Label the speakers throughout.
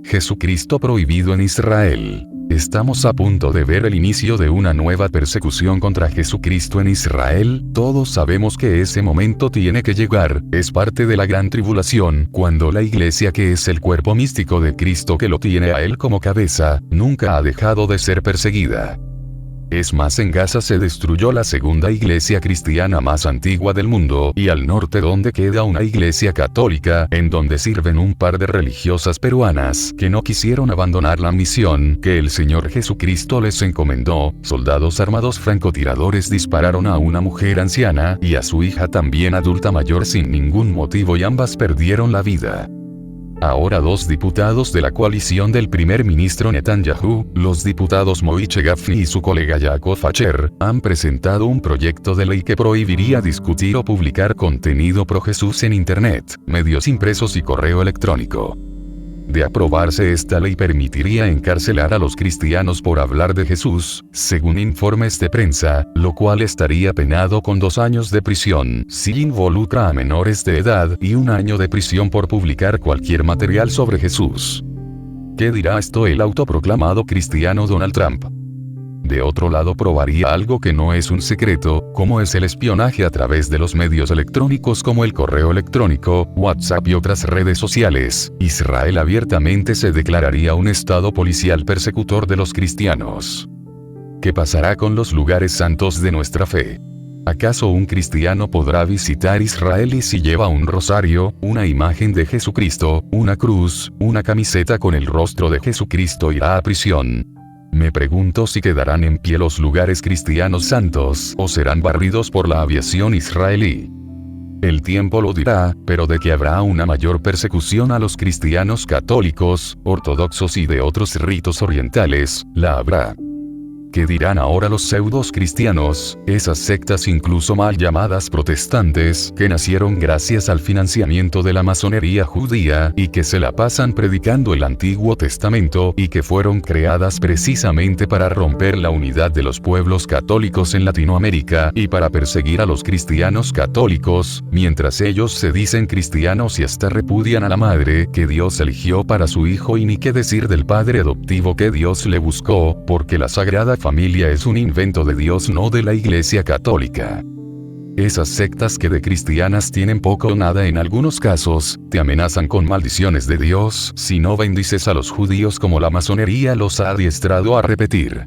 Speaker 1: Jesucristo prohibido en Israel. Estamos a punto de ver el inicio de una nueva persecución contra Jesucristo en Israel. Todos sabemos que ese momento tiene que llegar, es parte de la gran tribulación, cuando la iglesia, que es el cuerpo místico de Cristo que lo tiene a él como cabeza, nunca ha dejado de ser perseguida. Es más, en Gaza se destruyó la segunda iglesia cristiana más antigua del mundo, y al norte donde queda una iglesia católica, en donde sirven un par de religiosas peruanas, que no quisieron abandonar la misión que el Señor Jesucristo les encomendó. Soldados armados francotiradores dispararon a una mujer anciana, y a su hija también adulta mayor sin ningún motivo, y ambas perdieron la vida. Ahora dos diputados de la coalición del primer ministro Netanyahu, los diputados Moishe Gafni y su colega Yaakov Asher, han presentado un proyecto de ley que prohibiría discutir o publicar contenido pro Jesús en Internet, medios impresos y correo electrónico. De aprobarse, esta ley permitiría encarcelar a los cristianos por hablar de Jesús, según informes de prensa, lo cual estaría penado con 2 años de prisión si involucra a menores de edad y 1 año de prisión por publicar cualquier material sobre Jesús. ¿Qué dirá esto el autoproclamado cristiano Donald Trump? De otro lado, probaría algo que no es un secreto, como es el espionaje a través de los medios electrónicos como el correo electrónico, WhatsApp y otras redes sociales. Israel abiertamente se declararía un estado policial persecutor de los cristianos. ¿Qué pasará con los lugares santos de nuestra fe? ¿Acaso un cristiano podrá visitar Israel y si lleva un rosario, una imagen de Jesucristo, una cruz, una camiseta con el rostro de Jesucristo, irá a prisión? Me pregunto si quedarán en pie los lugares cristianos santos o serán barridos por la aviación israelí. El tiempo lo dirá, pero de que habrá una mayor persecución a los cristianos católicos, ortodoxos y de otros ritos orientales, la habrá. ¿Qué dirán ahora los pseudos cristianos, esas sectas incluso mal llamadas protestantes, que nacieron gracias al financiamiento de la masonería judía, y que se la pasan predicando el Antiguo Testamento, y que fueron creadas precisamente para romper la unidad de los pueblos católicos en Latinoamérica, y para perseguir a los cristianos católicos, mientras ellos se dicen cristianos y hasta repudian a la madre que Dios eligió para su hijo, y ni qué decir del padre adoptivo que Dios le buscó, porque la Sagrada Familia es un invento de Dios, no de la Iglesia Católica. Esas sectas que de cristianas tienen poco o nada en algunos casos, te amenazan con maldiciones de Dios si no bendices a los judíos, como la masonería los ha adiestrado a repetir.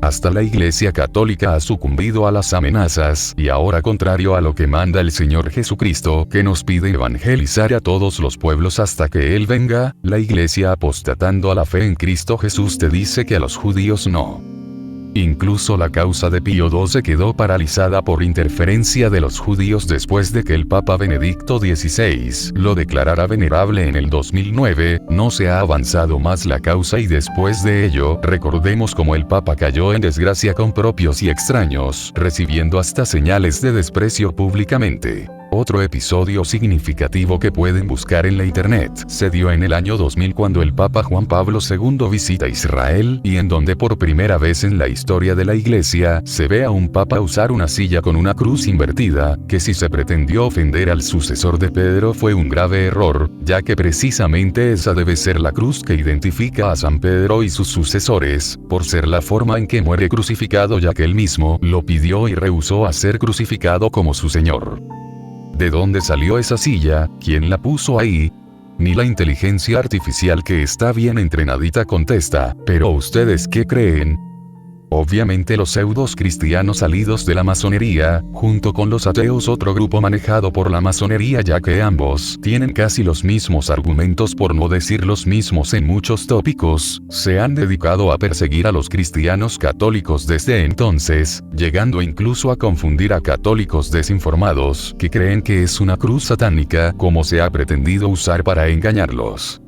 Speaker 1: Hasta la Iglesia Católica ha sucumbido a las amenazas, y ahora, contrario a lo que manda el Señor Jesucristo, que nos pide evangelizar a todos los pueblos hasta que Él venga, la Iglesia, apostatando a la fe en Cristo Jesús, te dice que a los judíos no. Incluso la causa de Pío XII quedó paralizada por interferencia de los judíos después de que el Papa Benedicto XVI lo declarara venerable en el 2009, no se ha avanzado más la causa, y después de ello, recordemos cómo el Papa cayó en desgracia con propios y extraños, recibiendo hasta señales de desprecio públicamente. Otro episodio significativo que pueden buscar en la internet se dio en el año 2000 cuando el Papa Juan Pablo II visita Israel, y en donde por primera vez en la historia de la Iglesia se ve a un Papa usar una silla con una cruz invertida, que si se pretendió ofender al sucesor de Pedro fue un grave error, ya que precisamente esa debe ser la cruz que identifica a San Pedro y sus sucesores, por ser la forma en que muere crucificado, ya que él mismo lo pidió y rehusó a ser crucificado como su Señor. ¿De dónde salió esa silla? ¿Quién la puso ahí? Ni la inteligencia artificial, que está bien entrenadita, contesta. ¿Pero ustedes qué creen? Obviamente los pseudos cristianos salidos de la masonería, junto con los ateos, otro grupo manejado por la masonería, ya que ambos tienen casi los mismos argumentos, por no decir los mismos en muchos tópicos, se han dedicado a perseguir a los cristianos católicos desde entonces, llegando incluso a confundir a católicos desinformados, que creen que es una cruz satánica, como se ha pretendido usar para engañarlos.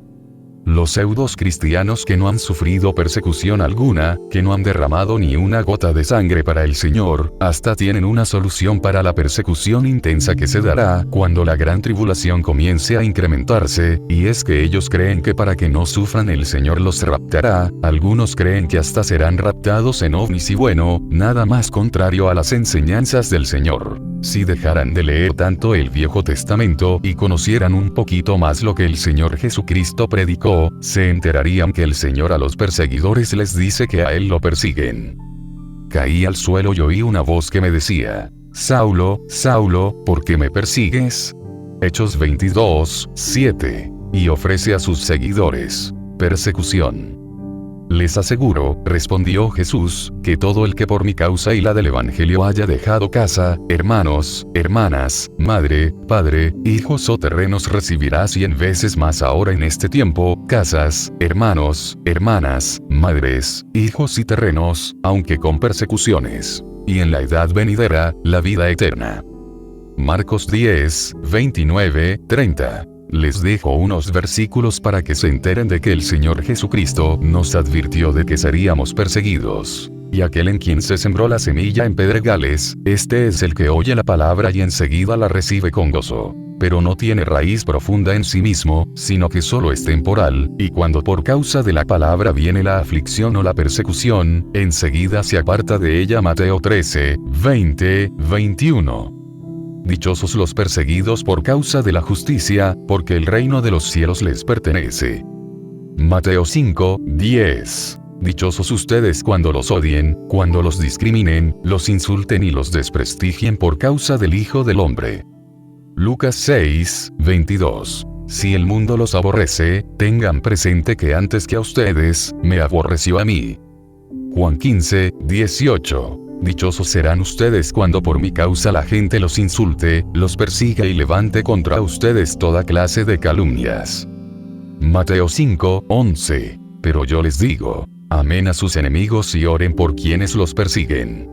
Speaker 1: Los pseudos cristianos que no han sufrido persecución alguna, que no han derramado ni una gota de sangre para el Señor, hasta tienen una solución para la persecución intensa que se dará cuando la gran tribulación comience a incrementarse, y es que ellos creen que para que no sufran el Señor los raptará. Algunos creen que hasta serán raptados en ovnis, y bueno, nada más contrario a las enseñanzas del Señor. Si dejaran de leer tanto el Viejo Testamento y conocieran un poquito más lo que el Señor Jesucristo predicó, acercó, se enterarían que el Señor a los perseguidores les dice que a él lo persiguen. Caí al suelo y oí una voz que me decía: Saulo, Saulo, ¿por qué me persigues? Hechos 22, 7. Y ofrece a sus seguidores persecución. Les aseguro, respondió Jesús, que todo el que por mi causa y la del Evangelio haya dejado casa, hermanos, hermanas, madre, padre, hijos o terrenos recibirá 100 veces más ahora en este tiempo, casas, hermanos, hermanas, madres, hijos y terrenos, aunque con persecuciones. Y en la edad venidera, la vida eterna. Marcos 10, 29, 30. Les dejo unos versículos para que se enteren de que el Señor Jesucristo nos advirtió de que seríamos perseguidos. Y aquel en quien se sembró la semilla en pedregales, este es el que oye la palabra y enseguida la recibe con gozo. Pero no tiene raíz profunda en sí mismo, sino que solo es temporal, y cuando por causa de la palabra viene la aflicción o la persecución, enseguida se aparta de ella. Mateo 13, 20, 21. Dichosos los perseguidos por causa de la justicia, porque el reino de los cielos les pertenece. Mateo 5, 10. Dichosos ustedes cuando los odien, cuando los discriminen, los insulten y los desprestigien por causa del Hijo del Hombre. Lucas 6, 22. Si el mundo los aborrece, tengan presente que antes que a ustedes, me aborreció a mí. Juan 15, 18. Dichosos serán ustedes cuando por mi causa la gente los insulte, los persiga y levante contra ustedes toda clase de calumnias. Mateo 5, 11. Pero yo les digo, amen a sus enemigos y oren por quienes los persiguen.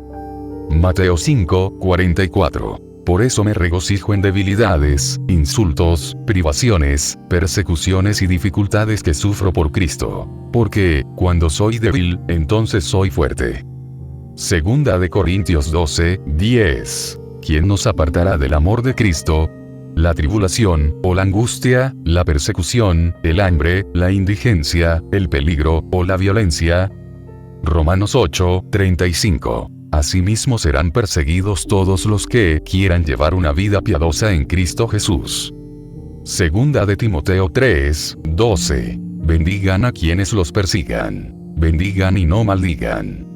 Speaker 1: Mateo 5, 44. Por eso me regocijo en debilidades, insultos, privaciones, persecuciones y dificultades que sufro por Cristo. Porque, cuando soy débil, entonces soy fuerte. Segunda de Corintios 12, 10. ¿Quién nos apartará del amor de Cristo? La tribulación, o la angustia, la persecución, el hambre, la indigencia, el peligro, o la violencia. Romanos 8, 35. Asimismo serán perseguidos todos los que quieran llevar una vida piadosa en Cristo Jesús. Segunda de Timoteo 3, 12. Bendigan a quienes los persigan. Bendigan y no maldigan.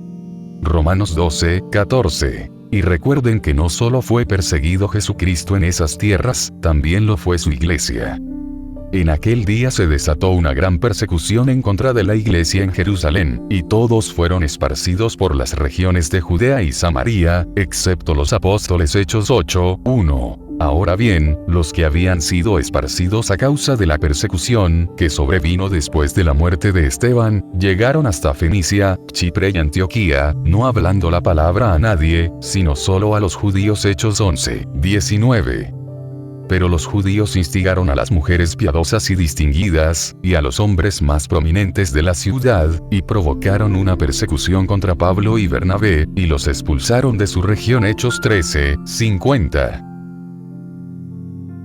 Speaker 1: Romanos 12, 14. Y recuerden que no solo fue perseguido Jesucristo en esas tierras, también lo fue su iglesia. En aquel día se desató una gran persecución en contra de la iglesia en Jerusalén, y todos fueron esparcidos por las regiones de Judea y Samaria, excepto los apóstoles. Hechos 8, 1. Ahora bien, los que habían sido esparcidos a causa de la persecución, que sobrevino después de la muerte de Esteban, llegaron hasta Fenicia, Chipre y Antioquía, no hablando la palabra a nadie, sino solo a los judíos. Hechos 11, 19. Pero los judíos instigaron a las mujeres piadosas y distinguidas, y a los hombres más prominentes de la ciudad, y provocaron una persecución contra Pablo y Bernabé, y los expulsaron de su región. Hechos 13, 50.